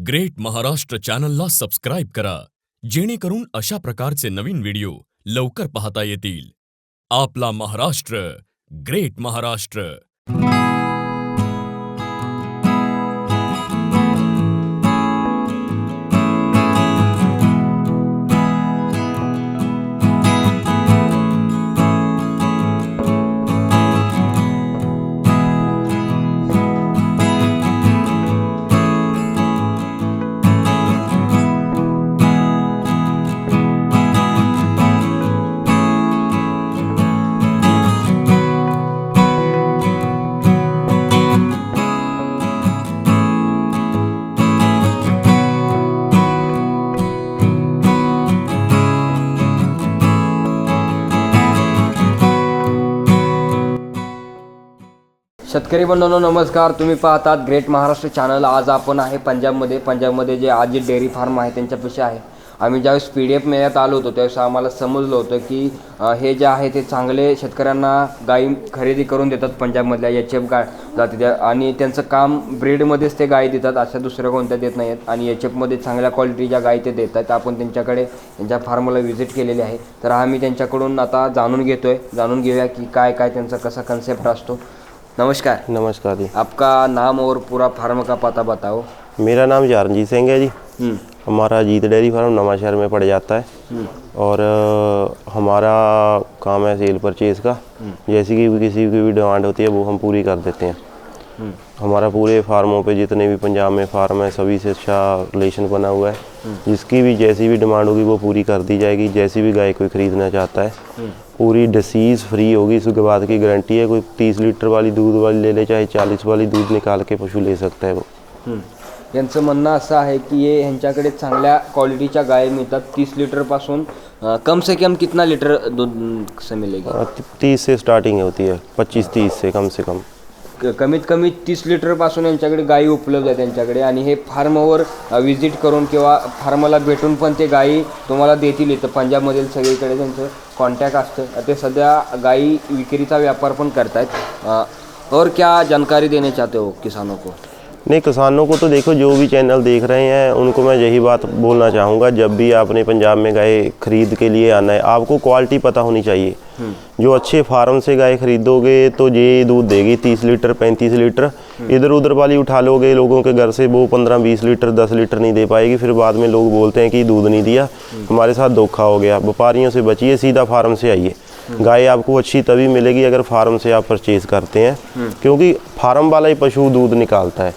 Great Maharashtra चॅनलला subscribe करा, जेणेकरून अशा प्रकारचे नवीन व्हिडिओ लवकर पाहता येतील। आपला महाराष्ट्र, ग्रेट महाराष्ट्र। शेतकरी बंधूंनो नमस्कार, तुम्ही पाहतात ग्रेट महाराष्ट्र चॅनल। आज आपण आहे पंजाबमध्ये जे आजी डेअरी फार्म आहे त्यांच्यापाशी आहे। आम्ही ज्यावेळेस PDF मेळ्यात आलो होतो त्यावेळेस आम्हाला समजलं होतं की हे जे आहे ते चांगले शेतकऱ्यांना गाई खरेदी करून देतात पंजाबमधल्या HF गाय जातीच्या, आणि त्यांचं काम ब्रीडमध्येच ते गाय देतात, अशा दुसऱ्या कोणत्या देत नाहीत। आणि HFमध्ये चांगल्या क्वालिटीच्या गाय ते देतात। आपण त्यांच्याकडे त्यांच्या फार्मला व्हिजिट केलेली आहे, तर आम्ही त्यांच्याकडून आता जाणून घेऊया की काय त्यांचा कसा कन्सेप्ट असतो। नमस्कार। नमस्कार जी। आपका नाम और पूरा फार्म का पता बताओ। मेरा नाम चरणजीत सिंह है जी। हमारा अजीत डेयरी फार्म नवाशहर में पड़ जाता है और हमारा काम है सेल परचेज़ का। जैसी कि किसी की भी डिमांड होती है वो हम पूरी कर देते हैं। हमारा पूरे फार्मों पे जितने भी पंजाब में फार्म है सभी से अच्छा रिलेशन बना हुआ है। जिसकी भी जैसी भी डिमांड होगी वो पूरी कर दी जाएगी। जैसी भी गाय कोई ख़रीदना चाहता है पूरी डिसीज़ फ्री होगी, उसके बाद की गारंटी है। कोई 30 लीटर वाली दूध वाली ले ले, चाहे 40 वाली दूध निकाल के पशु ले सकता है वो। यांचं म्हणणं असं आहे की ये ह्यांच्याकडे चांगल्या क्वालिटीच्या गाय मिळतात। 30 लीटरपासून कम से कम कितना लीटर दूध से मिलेगा? 30 से स्टार्टिंग होती है, 25-30 से कम से कम। कमीत कमी 30 लीटरपासून यांच्याकडे गायी उपलब्ध आहेत त्यांच्याकडे। आणि हे फार्मवर व्हिजिट करून किंवा फार्मला भेटून पण ते गायी तुम्हाला देतील। इथं पंजाबमधील सगळीकडे त्यांचं कॉन्टॅक्ट असतं। ते सध्या गायी विक्रीचा व्यापार पण करतायत। और क्या जानकारी देना चाहते हो किसानों को? नहीं, किसानों को तो देखो, जो भी चैनल देख रहे हैं उनको मैं यही बात बोलना चाहूँगा, जब भी आपने पंजाब में गाय खरीद के लिए आना है आपको क्वालिटी पता होनी चाहिए। जो अच्छे फार्म से गाय खरीदोगे तो ये दूध देगी 30 लीटर 35 लीटर। इधर उधर वाली उठा लोगे लोगों के घर से, वो 15-20 लीटर 10 लीटर नहीं दे पाएगी। फिर बाद में लोग बोलते हैं कि दूध नहीं दिया, हमारे साथ धोखा हो गया। व्यापारियों से बचिए, सीधा फार्म से आइए। गाय आपको अच्छी तभी मिलेगी अगर फार्म से आप परचेज़ करते हैं, क्योंकि फार्म वाला ही पशु दूध निकालता है।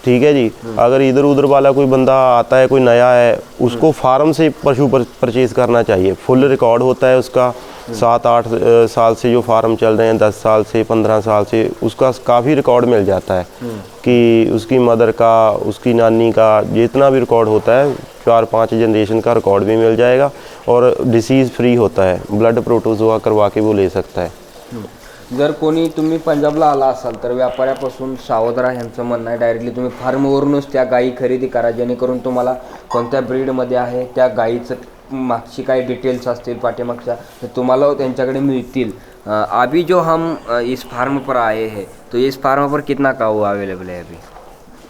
ठीक है जी। अगर इधर उधर वाला कोई बंदा आता है, कोई नया है, उसको फार्म से पशु परचेज़ करना चाहिए। फुल रिकॉर्ड होता है उसका, 7-8 साल से जो फार्म चल रहे हैं, 10 साल से 15 साल से, उसका काफ़ी रिकॉर्ड मिल जाता है कि उसकी मदर का, उसकी नानी का जितना भी रिकॉर्ड होता है 4-5 जनरेशन का रिकॉर्ड भी मिल जाएगा। और डिसीज़ फ्री होता है, ब्लड प्रोटोजोआ करवा के वो ले सकता है। जर कोणी तुम्ही पंजाबला आला असाल तर व्यापाऱ्यापासून सावध राहा यांचं म्हणणं आहे। डायरेक्टली तुम्ही फार्मवरूनच त्या गायी खरेदी करा, जेणेकरून तुम्हाला कोणत्या ब्रीडमध्ये आहे त्या गायीचं मागची काही डिटेल्स असतील पाठीमागच्या ते तुम्हाला त्यांच्याकडे मिळतील। अभी जो हम इस फार्म पर आए हैं तो इस फार्म पर कितना काऊ अवेलेबल है अभी?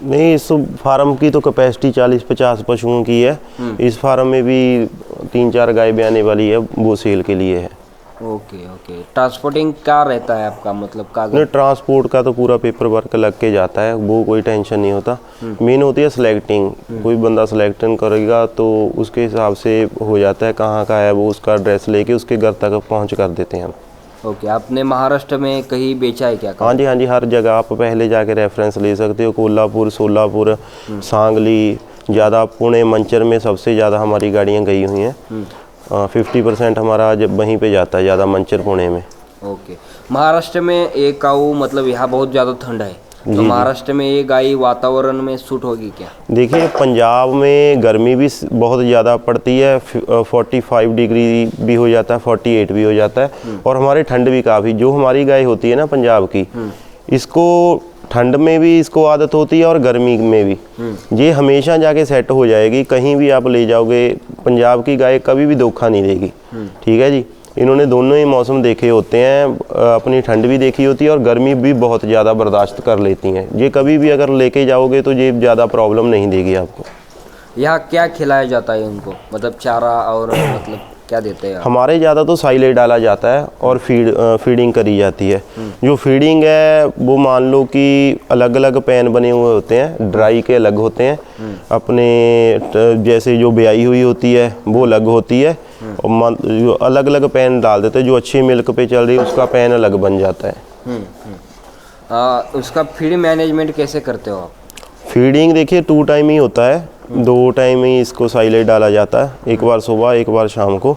नहीं, इस फार्म की तो कैपेसिटी 40-50 पशुओं की है। इस फार्म में भी 3-4 गाय भी आने वाली है, वो सेल के लिए है। ओके। ट्रांसपोर्टिंग क्या रहता है आपका, मतलब कागज? ट्रांसपोर्ट का तो पूरा पेपर वर्क लग के जाता है, वो कोई टेंशन नहीं होता। मेन होती है सिलेक्टिंग। कोई बंदा सिलेक्टिंग करेगा तो उसके हिसाब से हो जाता है, कहाँ का है वो उसका एड्रेस लेके उसके घर तक पहुँच कर देते हैं हम। ओके। आपने महाराष्ट्र में कहीं बेचा है क्या? हाँ जी, हर जगह आप पहले जाके रेफरेंस ले सकते हो। कोल्हापुर, सोलापुर, सांगली, ज़्यादा पुणे, मंचर में सबसे ज़्यादा हमारी गाड़ियाँ गई हुई हैं। 50% हमारा जब वहीं पे जाता है ज़्यादा, मंचर पुणे में। ओके। महाराष्ट्र में एक काऊ, मतलब यहाँ बहुत ज़्यादा ठंड है, तो महाराष्ट्र में ये गाय वातावरण में सूट होगी क्या? देखिए, पंजाब में गर्मी भी बहुत ज़्यादा पड़ती है, 45 डिग्री भी हो जाता है, 48 भी हो जाता है। और हमारी ठंड भी काफ़ी, जो हमारी गाय होती है ना पंजाब की, इसको ठंड में भी इसको आदत होती है और गर्मी में भी। ये हमेशा जाके सेट हो जाएगी, कहीं भी आप ले जाओगे पंजाब की गाय कभी भी धोखा नहीं देगी। ठीक है जी। इन्होंने दोनों ही मौसम देखे होते हैं, अपनी ठंड भी देखी होती है और गर्मी भी बहुत ज़्यादा बर्दाश्त कर लेती हैं। ये कभी भी अगर लेके जाओगे तो ये ज़्यादा प्रॉब्लम नहीं देगी आपको। यहाँ क्या खिलाया जाता है उनको, मतलब चारा और मतलब क्या देते हैं आप? हमारे ज़्यादा तो साइलेज डाला जाता है और फीडिंग करी जाती है। जो फीडिंग है वो मान लो कि अलग अलग पैन बने हुए होते हैं, ड्राई के अलग होते हैं, अपने जैसे जो ब्याई हुई होती है वो अलग होती है, और जो अलग अलग पैन डाल देते हैं। जो अच्छी मिल्क पे चल रही है उसका पैन अलग बन जाता है। उसका फीड मैनेजमेंट कैसे करते हो आप? फीडिंग देखिए 2 टाइम ही होता है, 2 टाइम ही इसको साइलेज डाला जाता है, एक बार सुबह एक बार शाम को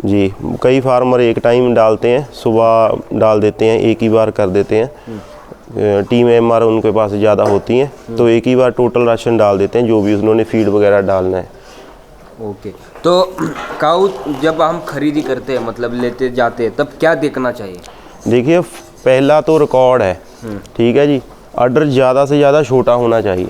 जी। कई फार्मर एक टाइम डालते हैं, सुबह डाल देते हैं, एक ही बार कर देते हैं। TMR उनके पास ज़्यादा होती हैं तो एक ही बार टोटल राशन डाल देते हैं जो भी उन्होंने फीड वगैरह डालना है। ओके, तो काऊ जब हम खरीदी करते हैं, मतलब लेते जाते हैं, तब क्या देखना चाहिए? देखिए पहला तो रिकॉर्ड है, ठीक है जी। ऑर्डर ज़्यादा से ज़्यादा छोटा होना चाहिए,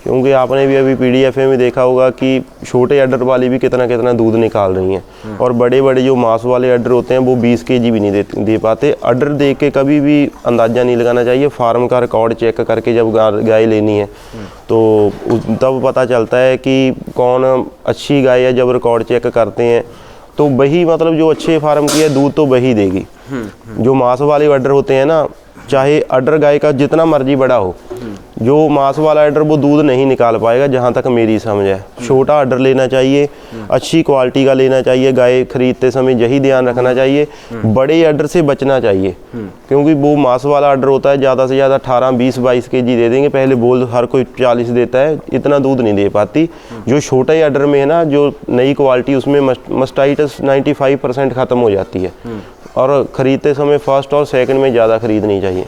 क्योंकि आपने भी अभी PDF में देखा होगा कि छोटे ऑर्डर वाली भी कितना कितना दूध निकाल रही हैं, और बड़े बड़े जो मांस वाले ऑर्डर होते हैं वो 20 kg भी नहीं दे पाते। ऑर्डर देख के कभी भी अंदाज़ा नहीं लगाना चाहिए। फार्म का रिकॉर्ड चेक करके जब गाय लेनी है तो तब पता चलता है कि कौन अच्छी गाय है। जब रिकॉर्ड चेक करते हैं तो वही, मतलब जो अच्छे फार्म की है दूध तो वही देगी। जो मांस वाले ऑर्डर होते हैं ना, चाहे ऑर्डर गाय का जितना मर्जी बड़ा हो, जो मांस वाला ऑर्डर वो दूध नहीं निकाल पाएगा, जहाँ तक मेरी समझ है। छोटा ऑर्डर लेना चाहिए, अच्छी क्वालिटी का लेना चाहिए। गाय खरीदते समय यही ध्यान रखना चाहिए, बड़े ऑर्डर से बचना चाहिए, क्योंकि वो मांस वाला ऑर्डर होता है ज़्यादा से ज़्यादा 18, 20, 22 kg दे देंगे। पहले बोल हर कोई 40 देता है, इतना दूध नहीं दे पाती। जो छोटे ऑर्डर में है ना, जो नई क्वालिटी, उसमें मस्टाइटिस 95% ख़त्म हो जाती है, और ख़रीदते समय फर्स्ट और सेकंड में ज़्यादा खरीदनी चाहिए।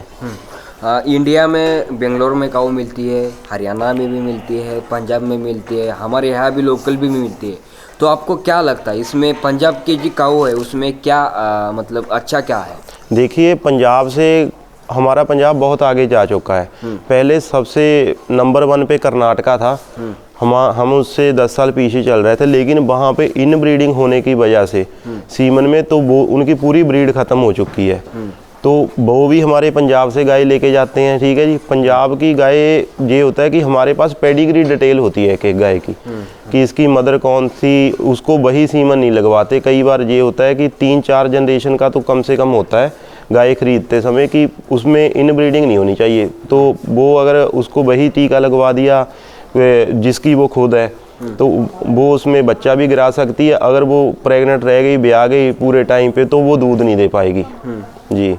इंडिया में बेंगलोर में काऊ मिलती है, हरियाणा में भी मिलती है, पंजाब में मिलती है, हमारे यहाँ भी लोकल भी मिलती है। तो आपको क्या लगता है इसमें पंजाब की जो काऊ है उसमें क्या मतलब अच्छा क्या है? देखिए पंजाब से हमारा पंजाब बहुत आगे जा चुका है। पहले सबसे नंबर 1 पे कर्नाटका था, हम उससे 10 साल पीछे चल रहे थे, लेकिन वहाँ पे इन ब्रीडिंग होने की वजह से सीमन में तो वो उनकी पूरी ब्रीड ख़त्म हो चुकी है। तो वो भी हमारे पंजाब से गाय लेके जाते हैं, ठीक है जी। पंजाब की गाय ये होता है कि हमारे पास पेडिग्री डिटेल होती है एक गाय की, कि इसकी मदर कौन सी, उसको वही सीमन नहीं लगवाते। कई बार ये होता है कि 3-4 जनरेशन का तो कम से कम होता है गाय खरीदते समय, कि उसमें इन ब्रीडिंग नहीं होनी चाहिए। तो वो अगर उसको वही टीका लगवा दिया जिसकी वो खुद है, तो वो उसमें बच्चा भी गिरा सकती है। अगर वो प्रेग्नेंट रह गई, ब्याह गई पूरे टाइम पे, तो वो दूध नहीं दे पाएगी जी।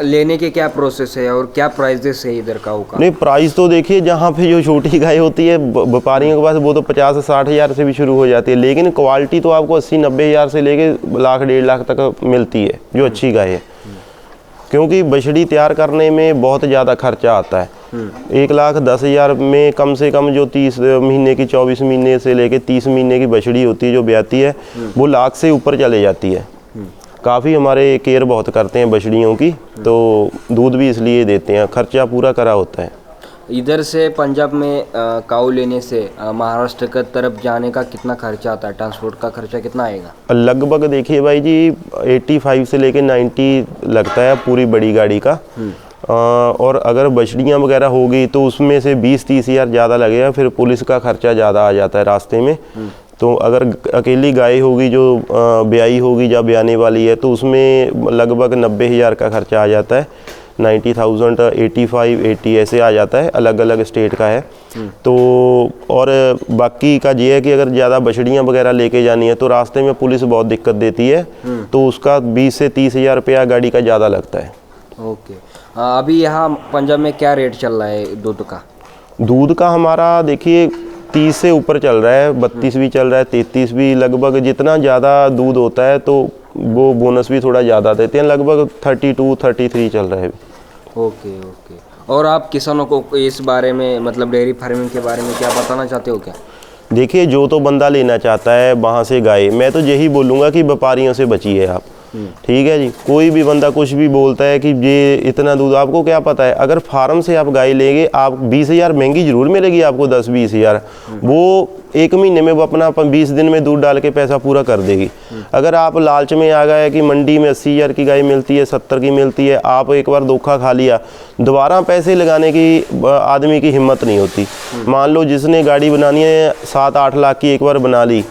लेने के क्या प्रोसेस है और क्या प्राइजेस है इधर काऊ का? नहीं, प्राइस तो देखिए जहाँ पे जो छोटी गाय होती है व्यापारियों के पास, वो तो 50 से 60 हज़ार से भी शुरू हो जाती है, लेकिन क्वालिटी तो आपको 80-90 हज़ार से लेके 1 लाख 1.5 लाख तक मिलती है जो अच्छी गाय है। क्योंकि बछड़ी तैयार करने में बहुत ज़्यादा खर्चा आता है। 1,10,000 में कम से कम जो 30 महीने की, 24 महीने से लेके 30 महीने की बछड़ी होती है जो ब्याती है, वो 1 लाख से ऊपर चले जाती है। काफ़ी हमारे केयर बहुत करते हैं बछड़ियों की, तो दूध भी इसलिए देते हैं, खर्चा पूरा करा होता है। इधर से पंजाब में काऊ लेने से महाराष्ट्र की तरफ जाने का कितना खर्चा आता है? ट्रांसपोर्ट का खर्चा कितना आएगा? लगभग देखिए भाई जी 85 से लेके 90 लगता है पूरी बड़ी गाड़ी का। और अगर बछड़ियाँ वगैरह होगी तो उसमें से 20-30 हज़ार ज़्यादा लगेगा। फिर पुलिस का खर्चा ज़्यादा आ जाता है रास्ते में। तो अगर अकेली गाय होगी जो ब्याई होगी या ब्याने वाली है, तो उसमें लगभग 90 हज़ार का खर्चा आ जाता है। 90,000, 85, 80 ऐसे आ जाता है, अलग अलग स्टेट का है। तो और बाकी का ये है कि अगर ज़्यादा बछड़ियाँ वगैरह लेके जानी है तो रास्ते में पुलिस बहुत दिक्कत देती है, तो उसका 20 से 30 हज़ार रुपया गाड़ी का ज़्यादा लगता है। ओके, अभी यहाँ पंजाब में क्या रेट चल रहा है दूध का? दूध का हमारा देखिए 30 से ऊपर चल रहा है, 32 भी चल रहा है, 33 भी। लगभग जितना ज़्यादा दूध होता है तो वो बोनस भी थोड़ा ज़्यादा देते हैं। लगभग 32-33 चल रहा है। Okay okay. और आप किसानों को इस बारे में, मतलब डेयरी फार्मिंग के बारे में क्या बताना चाहते हो क्या? देखिए जो तो बंदा लेना चाहता है वहाँ से गाय, मैं तो यही बोलूँगा कि व्यापारियों से बचिए आप। ठीक है जी। कोई भी बंदा कुछ भी बोलता है कि ये इतना दूध, आपको क्या पता है, अगर फार्म से आप गाय लेंगे आप 20,000 महंगी जरूर मिलेगी आपको, 10-20,000, वो 1 महीने में वो अपना 20 दिन में दूध डाल के पैसा पूरा कर देगी। अगर आप लालच में आ गए कि मंडी में 80,000 की गाय मिलती है, 70 की मिलती है, आप एक बार धोखा खा लिया, दोबारा पैसे लगाने की आदमी की हिम्मत नहीं होती। मान लो जिसने गाड़ी बनानी है 7-8 लाख की एक बार बना ली,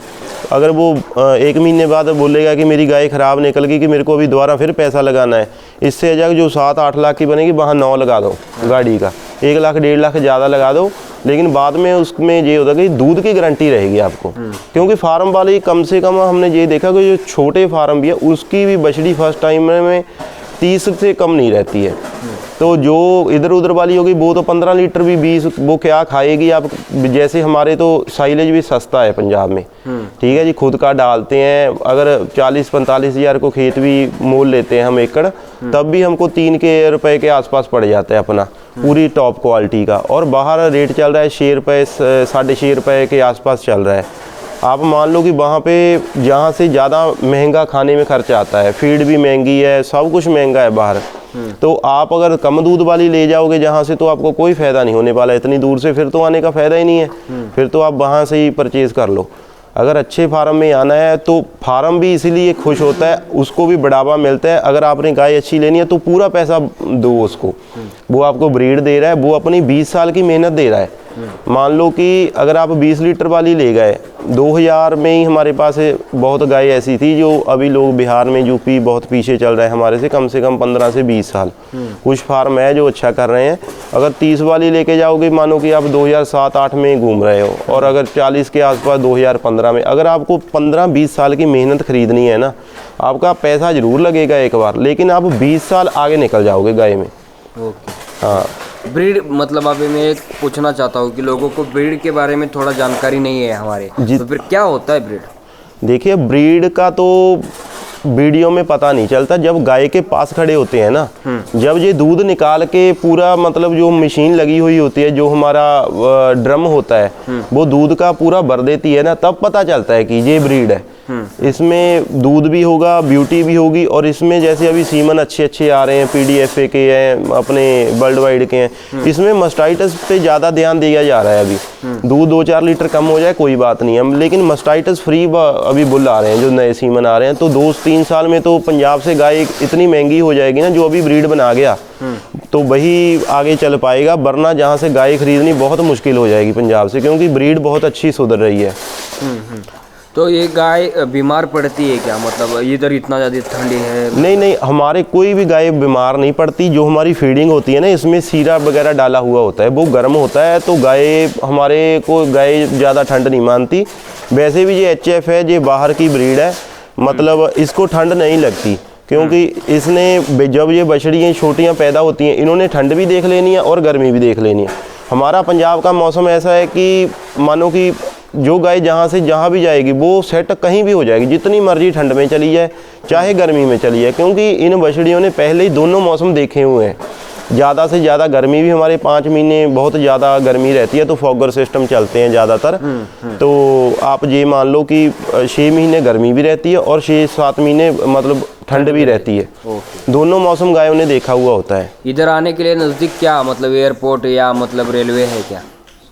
अगर वो 1 महीने बाद बोलेगा कि मेरी गाय ख़राब निकल गई कि मेरे को अभी दोबारा फिर पैसा लगाना है, इससे अच्छा जो 7-8 लाख की बनेगी वहाँ 9 लगा दो गाड़ी का, 1 लाख 1.5 लाख ज़्यादा लगा दो, लेकिन बाद में उसमें ये होता है कि दूध की गारंटी रहेगी आपको। क्योंकि फार्म वाले कम से कम हमने ये देखा कि जो छोटे फार्म भी है उसकी भी बछड़ी फर्स्ट टाइम में 30 से कम नहीं रहती है। तो जो इधर उधर वाली होगी वो तो 15 लीटर भी 20 वो क्या खाएगी आप। जैसे हमारे तो साइलेज भी सस्ता है पंजाब में, ठीक है जी, खुद का डालते हैं। अगर 40-45 हज़ार को खेत भी मोल लेते हैं हम एकड़, तब भी हमको 3 रुपए के आसपास पड़ जाता है अपना, पूरी टॉप क्वालिटी का। और बाहर रेट चल रहा है 6 रुपये 6.5 रुपये के आसपास चल रहा है। आप मान लो कि वहाँ पे जहाँ से ज़्यादा महंगा खाने में खर्चा आता है, फीड भी महंगी है, सब कुछ महंगा है बाहर, तो आप अगर कम दूध वाली ले जाओगे जहाँ से, तो आपको कोई फ़ायदा नहीं होने वाला इतनी दूर से, फिर तो आने का फ़ायदा ही नहीं है। फिर तो आप वहाँ से ही परचेज़ कर लो। अगर अच्छे फार्म में आना है तो फार्म भी इसीलिए खुश होता है, उसको भी बढ़ावा मिलता है। अगर आपने गाय अच्छी लेनी है तो पूरा पैसा दो उसको, वो आपको ब्रीड दे रहा है, वो अपनी 20 साल की मेहनत दे रहा है। मान लो कि अगर आप 20 लीटर वाली ले गए, 2000 में ही हमारे पास बहुत गाय ऐसी थी जो अभी लोग बिहार में, यूपी बहुत पीछे चल रहे हैं हमारे से कम 15 से 20 साल। कुछ फार्म है जो अच्छा कर रहे हैं। अगर 30 वाली लेके जाओगे, मानो कि आप 2007-8 में घूम रहे हो, और अगर 40 के आसपास 2015 में, अगर आपको 15-20 साल की मेहनत खरीदनी है ना, आपका पैसा जरूर लगेगा एक बार, लेकिन आप 20 साल आगे निकल जाओगे गाय में। ओके। हाँ, ब्रीड मतलब अभी मैं एक पूछना चाहता हूँ कि लोगों को ब्रीड के बारे में थोड़ा जानकारी नहीं है हमारे, तो फिर क्या होता है ब्रीड? देखिए, ब्रीड का तो वीडियो में पता नहीं चलता, जब गाय के पास खड़े होते हैं ना, जब ये दूध निकाल के पूरा, मतलब जो मशीन लगी हुई होती है, जो हमारा ड्रम होता है, वो दूध का पूरा भर देती है ना, तब पता चलता है कि ये ब्रीड है। इसमें दूध भी होगा, ब्यूटी भी होगी, और इसमें जैसे अभी सीमन अच्छे आ रहे हैं, PDFA के हैं, अपने वर्ल्ड वाइड के हैं, इसमें मस्टाइटिस पे ज़्यादा ध्यान दिया जा रहा है। अभी दूध 2-4 लीटर कम हो जाए कोई बात नहीं है, लेकिन मस्टाइटिस फ्री अभी बुल आ रहे हैं, जो नए सीमन आ रहे हैं। तो 2-3 साल में तो पंजाब से गाय इतनी महंगी हो जाएगी ना, जो अभी ब्रीड बना गया तो वही आगे चल पाएगा, वरना जहाँ से गाय खरीदनी बहुत मुश्किल हो जाएगी पंजाब से, क्योंकि ब्रीड बहुत अच्छी सुधर रही है। तो ये गाय बीमार पड़ती है क्या? मतलब इधर इतना ज़्यादा ठंडी है? नहीं, हमारे कोई भी गाय बीमार नहीं पड़ती। जो हमारी फीडिंग होती है ना, इसमें सीरा वगैरह डाला हुआ होता है, वो गर्म होता है, तो गाय हमारे को गाय ज़्यादा ठंड नहीं मानती। वैसे भी ये HF है, ये बाहर की ब्रीड है, मतलब इसको ठंड नहीं लगती, क्योंकि इसने जब ये बछड़ियाँ छोटियाँ पैदा होती हैं, इन्होंने ठंड भी देख लेनी है और गर्मी भी देख लेनी है। हमारा पंजाब का मौसम ऐसा है कि मानो कि जो गाय जहाँ से जहाँ भी जाएगी वो सेट कहीं भी हो जाएगी, जितनी मर्जी ठंड में चली जाए चाहे गर्मी में चली जाए, क्योंकि इन बछड़ियों ने पहले ही दोनों मौसम देखे हुए हैं। ज़्यादा से ज़्यादा गर्मी भी हमारे 5 महीने बहुत ज़्यादा गर्मी रहती है, तो फॉगर सिस्टम चलते हैं ज़्यादातर। तो आप ये मान लो कि 6 महीने गर्मी भी रहती है और 6-7 महीने मतलब ठंड भी रहती है। दोनों मौसम गायों ने देखा हुआ होता है। इधर आने के लिए नज़दीक क्या मतलब एयरपोर्ट या मतलब रेलवे है क्या?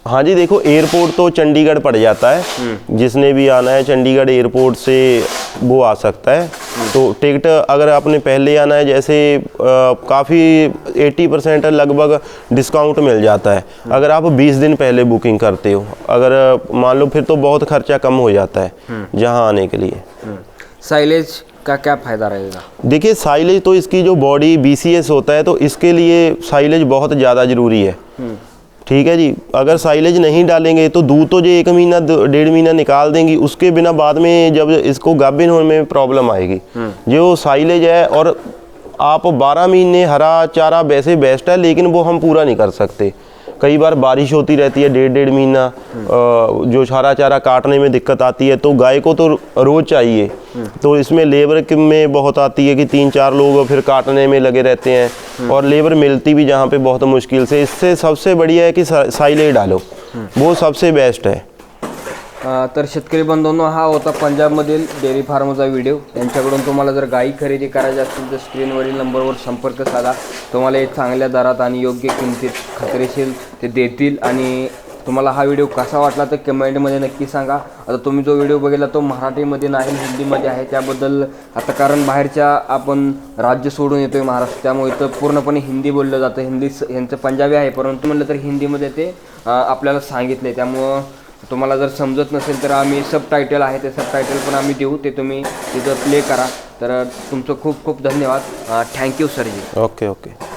हाँ जी, देखो, एयरपोर्ट तो चंडीगढ़ पड़ जाता है, जिसने भी आना है चंडीगढ़ एयरपोर्ट से वो आ सकता है। तो टिकट अगर आपने पहले आना है, जैसे काफ़ी 80% लगभग डिस्काउंट मिल जाता है अगर आप 20 दिन पहले बुकिंग करते हो। अगर मान लो, फिर तो बहुत खर्चा कम हो जाता है जहाँ आने के लिए। साइलेज का क्या फ़ायदा रहेगा? देखिए, साइलेज तो इसकी जो बॉडी BCS होता है, तो इसके लिए साइलेज बहुत ज़्यादा ज़रूरी है। ठीक है जी। अगर साइलेज नहीं डालेंगे तो दूध तो जो 1 महीना 1.5 महीना निकाल देंगी, उसके बिना बाद में जब इसको गाभिन होने में प्रॉब्लम आएगी। जो साइलेज है, और आप 12 महीने हरा चारा वैसे बेस्ट है, लेकिन वो हम पूरा नहीं कर सकते। कई बार बारिश होती रहती है 1.5 महीना, जो हरा चारा काटने में दिक्कत आती है, तो गाय को तो रोज़ चाहिए। तो इसमें लेबर में बहुत आती है कि 3-4 लोग फिर काटने में लगे रहते हैं, और लेबर मिलती भी जहाँ पे बहुत मुश्किल से। इससे सबसे बढ़िया है कि साइलेज डालो, वो सबसे बेस्ट है। तर शेतकरी बंधूंनो, हा होता पंजाबमधील डेअरी फार्मचा व्हिडिओ. त्यांच्याकडून तुम्हाला जर गाई खरेदी करायची असतील तर स्क्रीनवरील नंबरवर संपर्क साधा. तुम्हाला एक चांगल्या दरात आणि योग्य किमतीत खात्रीशीर ते देतील. आणि तुम्हाला हा व्हिडिओ कसा वाटला तर कमेंटमध्ये नक्की सांगा. आता तुम्ही जो व्हिडिओ बघितला तो मराठीमध्ये नाही, हिंदीमध्ये आहे. त्याबद्दल आता कारण बाहेरच्या आपण राज्य सोडून येतो आहे महाराष्ट्र, त्यामुळे इथं पूर्णपणे हिंदी बोललं जातं. हिंदी यांचं पंजाबी आहे, परंतु म्हणलं तर हिंदीमध्ये ते आपल्याला सांगितलं आहे. त्यामुळं तुम्हाला जर समजत नसेल तर आम्ही सबटायटल आहे, ते सबटायटल पण आम्ही देऊ, ते तुम्ही तिथं प्ले करा. तर तुमचं खूप खूप धन्यवाद. थँक्यू सरजी. Okay okay.